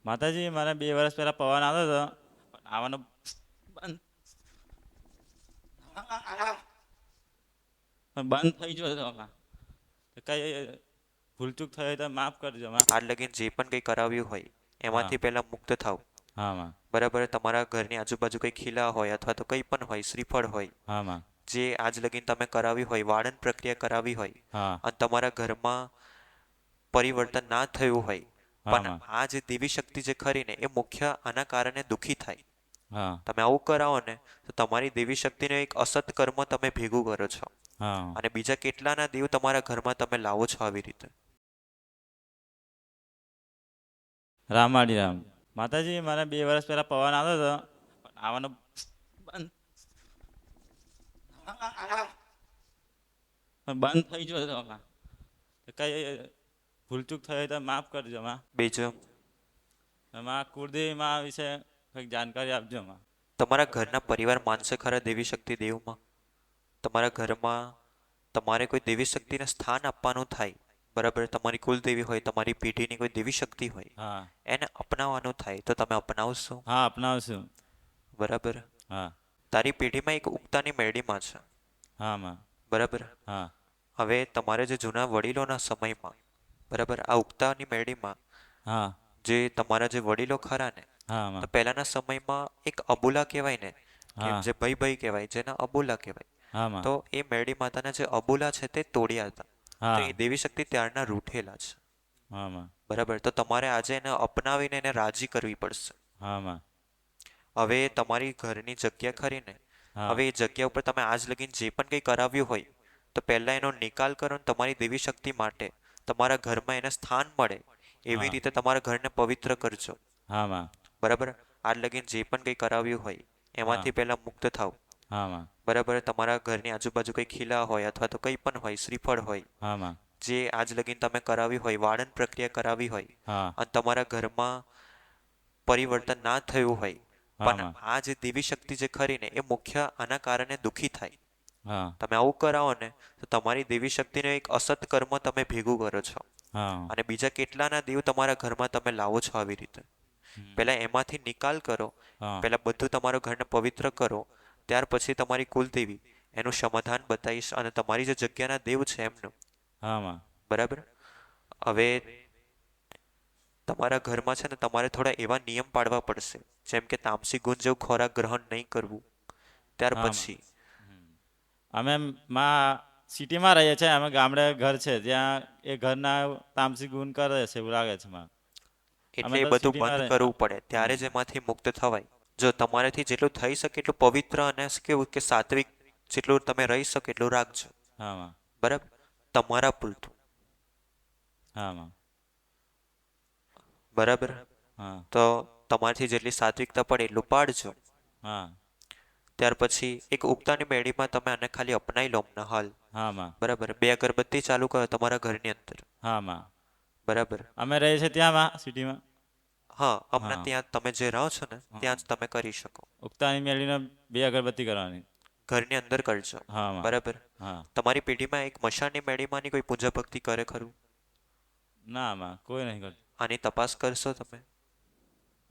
માતાજી મારે 2 વર્ષ પહેલા પવન આવ્યો હતો પણ આવવાનો બંધ બંધ થઈ ગયો હતો આમાં. તો કઈ ભૂલચૂક થઈ હોય તો માફ કરજો માં. આજ લગીન જે પણ કંઈ કરાવ્યું હોય હા એમાંથી પહેલા મુક્ત થાવ. હા માં. બરાબર, તમારા ઘરની આજુબાજુ કંઈ ખીલા હોય અથવા તો કંઈ પણ હોય, શ્રીફળ હોય, હા માં. જે આજ લગીન તમે કરાવી હોય, વાળન પ્રક્રિયા કરાવી હોય હા અને તમારા ઘરમાં પરિવર્તન ના થયું હોય, હા પણ માં. આ જે દેવી શક્તિ જે ખરી ને એ મુખ્ય આના કારણે દુઃખી થાય. હા તમે આવું કરાવો ને તો તમારી દેવી શક્તિનું એક અસત કર્મ તમે ભેગું કરો છો હા. અને બીજા કેટલાના દેવ તમારા ઘરમાં તમે લાવો છો આવી રીતે. રામાડી રામ. માતાજી મારે 2 વર્ષ પહેલા પવન આવ્યો હતો પણ આવવાનો બંધ બંધ થઈ ગયો હતો આમાં. તો કઈ ભૂલચૂક થઈ હોય તો માફ કરજો માં. બીજું, એમાં કુળદેવી માં વિશે કંઈક જાણકારી આપજો માં. તમારા ઘરના પરિવાર માનસે ખરા દેવી શક્તિ દેવમાં? તમારા ઘરમાં તમારે કોઈ દેવી શક્તિને સ્થાન આપવાનું થાય, બરાબર, તમારી કુલદેવી હોય, તમારી પેઢીની કોઈ દેવી શક્તિ હોય, હા એને અપનાવવાનું થાય તો તમે અપનાવશો? હા અપનાવશું. બરાબર. હા તારી પેઢીમાં એક ઉગતાની મેળીમાં છે, હા માં. બરાબર. હા હવે તમારે જે જૂના વડીલોના સમયમાં, બરાબર, આ ઉગતાની મેળીમાં હા જે તમારા જે વડીલો ખરા ને, હા તો માં. પહેલાના સમયમાં એક અબોલા કહેવાય ને, કે હા જે ભાઈ ભાઈ કહેવાય, જેના અબોલા કહેવાય, હા માં. તો એ મેરડી માતાના જે અબોલા છે તે તોડ્યા હતા. તો હા એ દેવી શક્તિ ત્યારના રૂઠેલા છે. હા માં. બરાબર, તો તમારે આજે એને અપનાવીને એને રાજી કરવી પડશે. હા માં. હવે તમારી ઘરની જગ્યા ખરી ને, હા હવે એ જગ્યા ઉપર તમે આજ લગીન જે પણ કંઈ કરાવ્યું હોય તો પહેલા એનો નિકાલ કરો ને તમારી દેવી શક્તિ માટે તમારા ઘરમાં એને સ્થાન મળે એવી હા રીતે તમારા ઘરને પવિત્ર કરજો. હા માં. બરાબર, આજ લગીન જે પણ કંઈ કરાવ્યું હોય હા એમાંથી પહેલા મુક્ત થાવ. હા માં. બરાબર, તમારા ઘરની આજુબાજુ કંઈ ખીલા હોય અથવા તો કંઈ પણ હોય, શ્રીફળ હોય, હા માં. જે આજ લગીન તમે કરાવી હોય, વાળન પ્રક્રિયા કરાવી હોય હા અને તમારા ઘરમાં પરિવર્તન ના થયું હોય, હા પણ માં. આ જે દેવી શક્તિ જે ખરી ને એ મુખ્ય આના કારણે દુઃખી થાય. હા તમે આવું કરાવો ને તો તમારી દેવી શક્તિનું એક અસત કર્મ તમે ભેગું કરો છો હા. અને બીજા કેટલાના દેવ તમારા ઘરમાં તમે લાવો છો આવી રીતે. હમ. પહેલા એમાંથી નિકાલ કરો, હા પહેલા બધું તમારું ઘરને પવિત્ર કરો, ત્યાર પછી તમારી કુલદેવી એનું સમાધાન બતાવીશ અને તમારી જે જગ્યાના દેવ છે એમનું. હા માં. બરાબર. હવે તમારા ઘરમાં છે ને તમારે થોડા એવા નિયમ પાડવા પડશે, જેમ કે તામસી ગુણ જેવું ખોરાક ગ્રહણ નહીં કરવું. ત્યાર હા માં. પછી અમે માં સિટીમાં રહીએ છીએ, અમે ગામડે ઘર છે ત્યાં એ ઘરના તામસી ગુણ કરે છે એવું લાગે છે માં. અમે એટલે એ તો બધું સિટીમાં બંધ રહે. કરવું પડે, ત્યારે જ એમાંથી મુક્ત થવાય. જો તમારાથી જેટલું થઈ શકે એટલું પવિત્ર અને કેવું કે સાત્વિક જેટલું તમે રહી શકો એટલું રાખજો. હા માં. બરાબર, તમારા પૂરતું. હા માં. બરાબર, હા તો તમારથી જેટલી સાત્વિકતા પડે એટલું પાડજો. હા ત્યાર પછી એક ઉગતાની મેળીમાં તમે આને ખાલી અપનાવી લો હમણાં હાલ. હા માં. બરાબર, 2 અગરબત્તી ચાલુ કરો તમારા ઘરની અંદર. હા માં. બરાબર. અમે રહીએ છીએ ત્યાં માં સિટીમાં. હા, હમણાં હા ત્યાં તમે જે રહો છો ને હા. ત્યાં જ તમે કરી શકો. ઉગતાની મેળીને 2 અગરબત્તી કરવાની. ઘરની અંદર કરજો. હા માં. બરાબર. હા તમારી પેઢીમાં એક મશાનની મેળીમાંની કોઈ પૂજા ભક્તિ કરે ખરું? ના માં કોઈ નહીં કરતું. આની તપાસ કરશો તમે?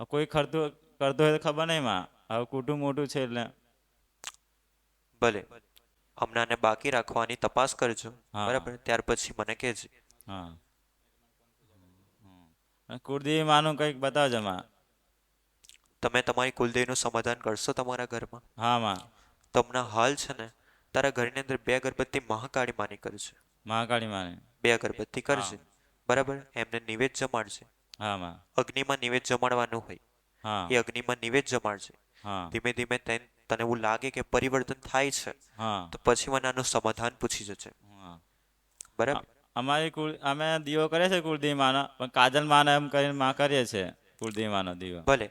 કોઈ કરતો હોય તો ખબર નહીં માં, હવે કુટુંબ મોટું છે એટલે. ભલે, હમણાં ને બાકી રાખવાની તપાસ કરજો. હા બરાબર, ત્યાર પછી મને કહેજો. હા. કુળદેવી માનું કંઈક બતાવજો માં. તમે તમારી કુલદેવીનું સમાધાન કરશો તમારા ઘરમાં? હા માં. તો હમણાં હાલ છે ને તારા ઘરની અંદર 2 અગરબત્તી મહાકાળી માની કરજે. મહાકાળી માને. 2 અગરબત્તી હા કરજે. બરાબર, એમને નિવેદ જમાડજે. હા માં. અગ્નિમાં નિવેદ જમાડવાનું હોય, હા એ અગ્નિમાં નિવેદ જમાડજે. હા ધીમે ધીમે તને એવું લાગે કે પરિવર્તન થાય છે હા તો પછી મને આનું સમાધાન પૂછી જજે. હા. બરાબર. અમે દીવો કરીએ છીએ કુળદેવી માનો, પણ કાજલ માનો એમ કરીને માં કરીએ છીએ કુળદેવી માનો દીવો. ભલે,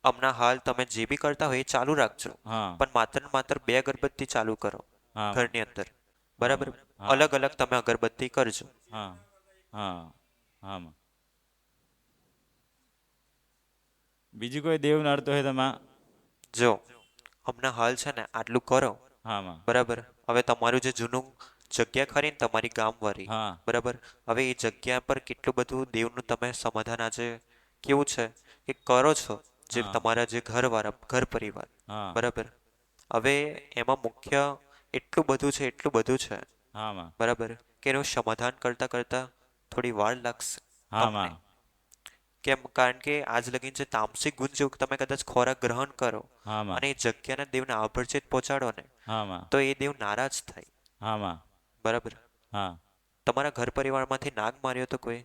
હમણાં હાલ તમે જે બી કરતા હોય એ ચાલુ રાખજો, હા પણ માત્ર ને માત્ર 2 અગરબત્તી ચાલુ કરો હા માં. ઘરની અંદર. હા બરાબર, માં. હા અલગ અલગ તમે અગરબત્તી કરજો. હા હા હા માં. બીજું કોઈ દેવ નડતો હોય તો માં. જો હમણાં હાલ છે ને આટલું કરો. હા માં. બરાબર, હવે તમારું જે જૂનું જગ્યા ખરી ને તમારી ગામવાળી, હા બરાબર, હવે એ જગ્યા પર કેટલું બધું દેવનું તમે સમાધાન આજે કેવું છે એ કરો છો જે હા. તમારા જે ઘરવાળા ઘર પરિવાર, હા. બરાબર. હવે એમાં મુખ્ય એટલું બધું છે, હા માં. બરાબર, કે એનું સમાધાન કરતા કરતા થોડી વાર લાગશે હા તમને. માં. કેમ? કારણ કે આજ લગીન જે તામસિક ગુણ જો તમે કદાચ ખોરાક ગ્રહણ કરો હા માં. અને એ જગ્યાના દેવને આભડછેદ પહોંચાડો ને, હા માં. તો એ દેવ નારાજ થાય, હા માં. બરાબર. હા. તમારા ઘર પરિવારમાંથી નાગ માર્યો તો કોઈ?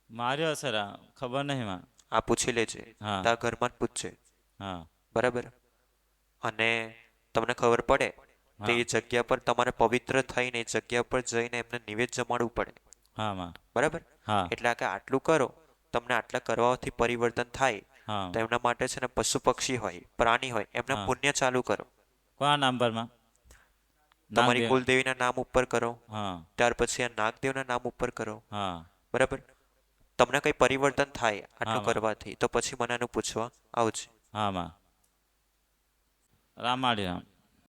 માર્યો હશે રા, ખબર નહીં માં. આ પૂછી લેજે, હા. તારા ઘરમાં જ પૂછજે, હા. બરાબર. અને તમને ખબર પડે તો હા. એ જગ્યા પર તમારે પવિત્ર થઈને એ જગ્યા પર જઈને એમને નિવેદ જમાડવું પડે, હા માં. બરાબર. હા. એટલે આ કે આટલું કરો, તમને આટલા કરવાથી પરિવર્તન થાય, હા. તો એમના માટે છે ને પશુ પક્ષી હોય, પ્રાણી હોય, એમને હા. પુણ્ય ચાલુ કરો. કોના નામ પર માં? તમારી નાગદેવ. કુલદેવીના નામ ઉપર કરો, હા. ત્યાર પછી આ નાગદેવના નામ ઉપર કરો, હા. બરાબર. તમને કંઈ પરિવર્તન થાય હા આટલું માં. કરવાથી, તો પછી મને આનું પૂછવા આવજે. હા માં. રામ માળી રામ.